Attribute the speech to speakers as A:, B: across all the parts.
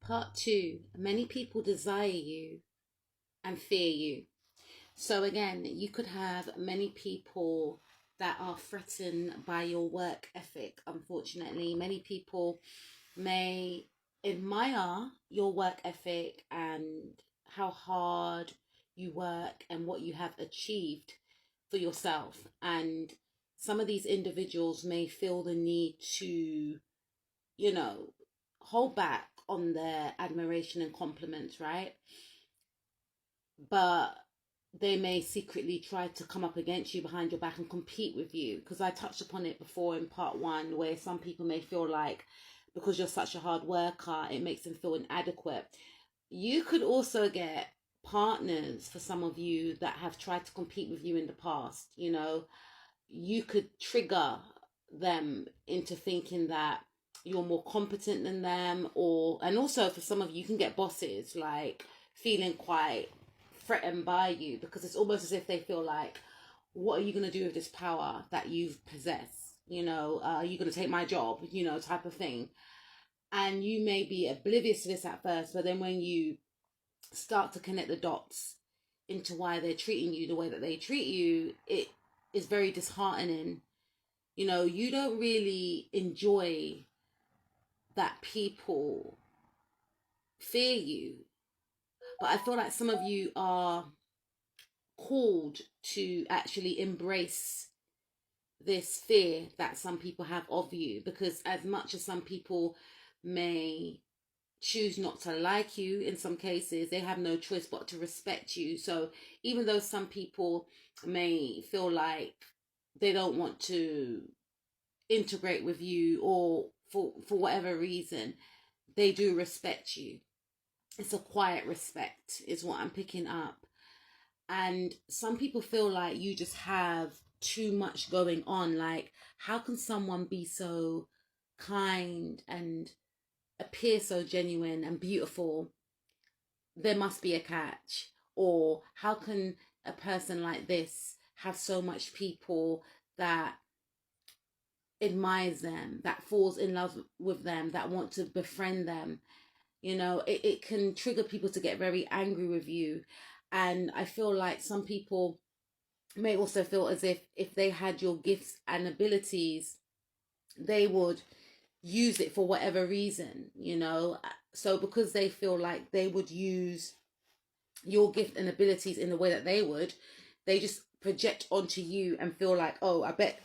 A: Part two, many people desire you and fear you. So again, you could have many people that are threatened by your work ethic. Unfortunately, many people may admire your work ethic and how hard you work and what you have achieved for yourself. And some of these individuals may feel the need to, you know, hold back on their admiration and compliments, right? But they may secretly try to come up against you behind your back and compete with you. Because I touched upon it before in part one, where some people may feel like because you're such a hard worker, it makes them feel inadequate. You could also get partners for some of you that have tried to compete with you in the past. You know, you could trigger them into thinking that you're more competent than them, or and also for some of you can get bosses like feeling quite threatened by you, because it's almost as if they feel like, what are you going to do with this power that you've possessed, are you going to take my job, type of thing. And you may be oblivious to this at first, but then when you start to connect the dots into why they're treating you the way that they treat you, it is very disheartening. You don't really enjoy that people fear you. But I feel like some of you are called to actually embrace this fear that some people have of you, because as much as some people may choose not to like you, in some cases they have no choice but to respect you. So even though some people may feel like they don't want to integrate with you, or for whatever reason, they do respect you. It's a quiet respect is what I'm picking up. And some people feel like you just have too much going on. Like, how can someone be so kind and appear so genuine and beautiful? There must be a catch. Or how can a person like this have so much people that admires them, that falls in love with them, that want to befriend them? It can trigger people to get very angry with you. And I feel like some people may also feel as if they had your gifts and abilities, they would use it for whatever reason. So because they feel like they would use your gift and abilities in the way that they just project onto you and feel like, oh, I bet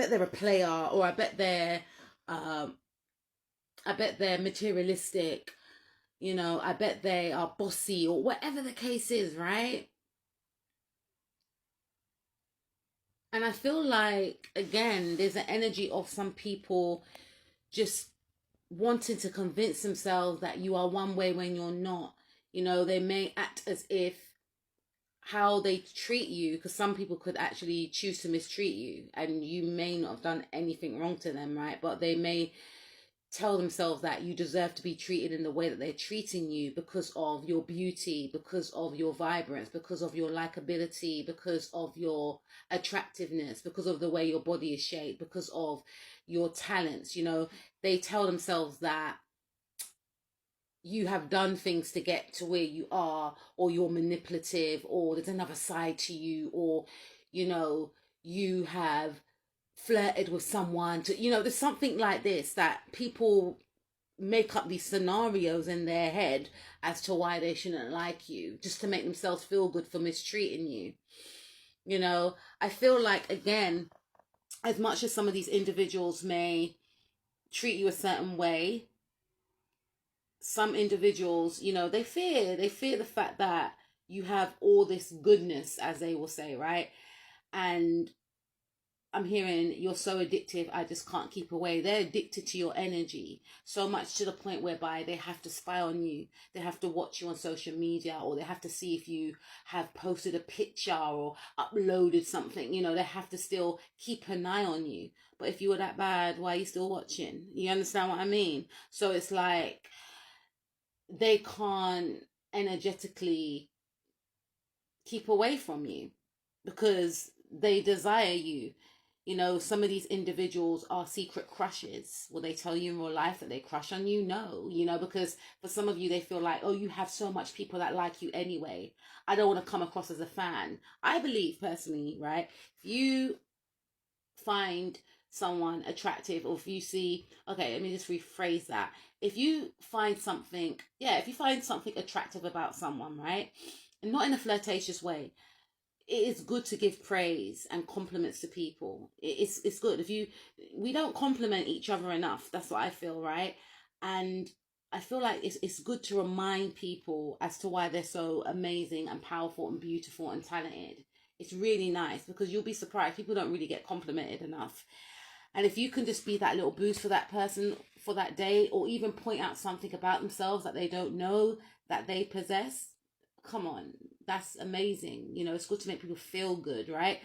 A: they're a player, or I bet they're materialistic, I bet they are bossy, or whatever the case is, right? And I feel like, again, there's an energy of some people just wanting to convince themselves that you are one way when you're not. They may act as if how they treat you, because some people could actually choose to mistreat you and you may not have done anything wrong to them, right? But they may tell themselves that you deserve to be treated in the way that they're treating you because of your beauty, because of your vibrance, because of your likability, because of your attractiveness, because of the way your body is shaped, because of your talents. They tell themselves that you have done things to get to where you are, or you're manipulative, or there's another side to you, or you have flirted with someone to, there's something like this, that people make up these scenarios in their head as to why they shouldn't like you, just to make themselves feel good for mistreating you. I feel like, again, as much as some of these individuals may treat you a certain way, some individuals, they fear the fact that you have all this goodness, as they will say, right? And I'm hearing, you're so addictive, I just can't keep away. They're addicted to your energy so much, to the point whereby they have to spy on you. They have to watch you on social media, or they have to see if you have posted a picture or uploaded something. They have to still keep an eye on you. But if you were that bad, why are you still watching? You understand what I mean? So it's like they can't energetically keep away from you because they desire you. You know, some of these individuals are secret crushes. Will they tell you in real life that they crush on you? No, you know, because for some of you, they feel like, oh, you have so much people that like you anyway. I don't want to come across as a fan. I believe personally, right? If you find someone attractive, or if you see, okay, let me just rephrase that. If you find something, yeah, if you find something attractive about someone, right? And not in a flirtatious way, it is good to give praise and compliments to people. It's good. If you, we don't compliment each other enough. That's what I feel, right? And I feel like it's good to remind people as to why they're so amazing and powerful and beautiful and talented. It's really nice, because you'll be surprised. People don't really get complimented enough. And if you can just be that little boost for that person for that day, or even point out something about themselves that they don't know that they possess, come on, that's amazing. You know, it's good to make people feel good, right?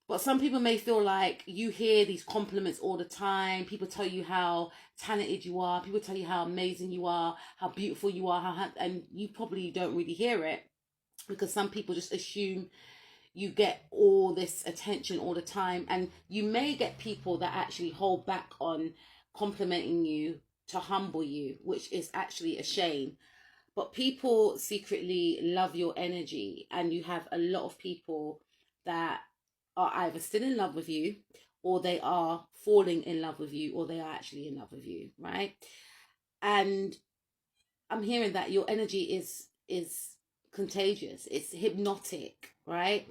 A: But some people may feel like you hear these compliments all the time. People tell you how talented you are. People tell you how amazing you are, how beautiful you are, and you probably don't really hear it, because some people just assume you get all this attention all the time. And you may get people that actually hold back on complimenting you to humble you, which is actually a shame. But people secretly love your energy, and you have a lot of people that are either still in love with you, or they are falling in love with you, or they are actually in love with you, right? And I'm hearing that your energy is contagious. It's hypnotic, right?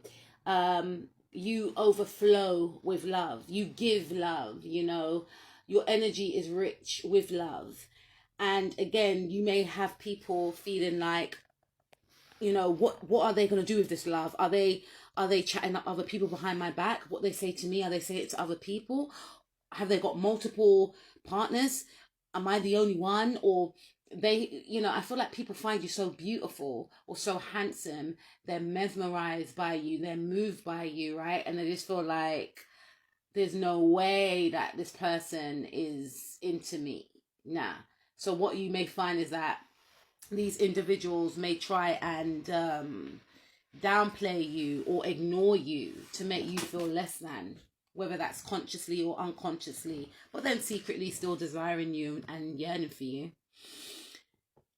A: You overflow with love. You give love, you know. Your energy is rich with love. And again, you may have people feeling like, you know, what are they going to do with this love? Are they chatting up other people behind my back? What they say to me, are they saying it to other people? Have they got multiple partners? Am I the only one? Or they, you know, I feel like people find you so beautiful or so handsome, they're mesmerized by you, they're moved by you, right? And they just feel like there's no way that this person is into me. Nah. So what you may find is that these individuals may try and downplay you or ignore you to make you feel less than, whether that's consciously or unconsciously, but then secretly still desiring you and yearning for you.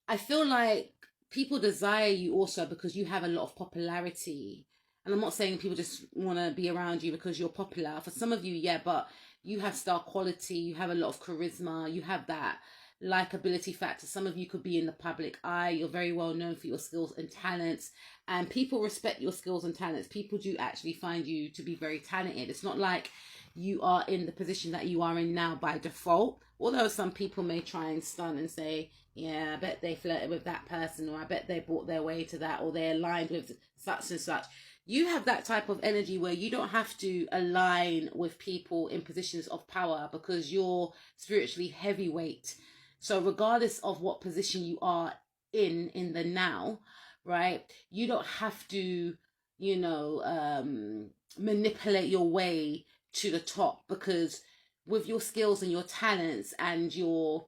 A: I feel like people desire you also because you have a lot of popularity. And I'm not saying people just want to be around you because you're popular. For some of you, yeah, but you have star quality, you have a lot of charisma, you have that likability factor. Some of you could be in the public eye. You're very well known for your skills and talents, and people respect your skills and talents. People do actually find you to be very talented. It's not like you are in the position that you are in now by default, although some people may try and stun and say, yeah, I bet they flirted with that person, or I bet they brought their way to that, or they're aligned with such and such. You have that type of energy where you don't have to align with people in positions of power, because you're spiritually heavyweight. So regardless of what position you are in the now, right, you don't have to, you know, manipulate your way to the top, because with your skills and your talents and your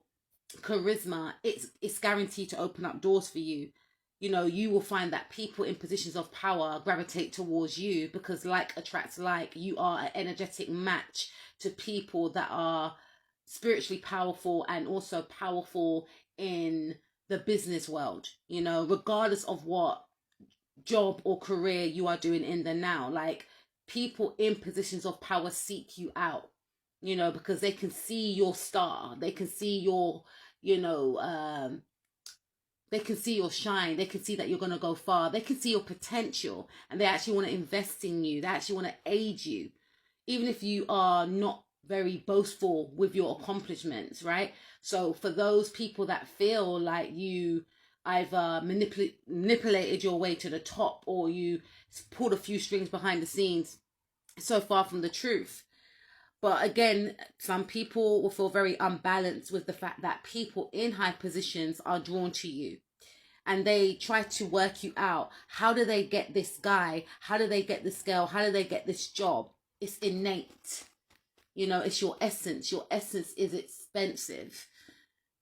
A: charisma, it's guaranteed to open up doors for you. You know, you will find that people in positions of power gravitate towards you, because like attracts like. You are an energetic match to people that are spiritually powerful and also powerful in the business world, you know, regardless of what job or career you are doing in the now. Like, people in positions of power seek you out, you know, because they can see your star, they can see your, you know, they can see your shine, they can see that you're going to go far, they can see your potential, and they actually want to invest in you, they actually want to aid you, even if you are not very boastful with your accomplishments, right? So for those people that feel like you either manipulated your way to the top, or you pulled a few strings behind the scenes, so far from the truth. But again, some people will feel very unbalanced with the fact that people in high positions are drawn to you, and they try to work you out. How do they get this guy? How do they get this girl? How do they get this job? It's innate. You know, it's your essence. Your essence is expensive.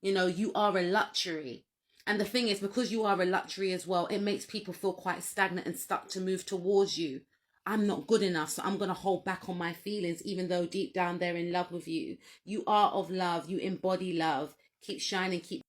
A: You know, you are a luxury. And the thing is, because you are a luxury as well, it makes people feel quite stagnant and stuck to move towards you. I'm not good enough, so I'm going to hold back on my feelings, even though deep down they're in love with you. You are of love. You embody love. Keep shining, keep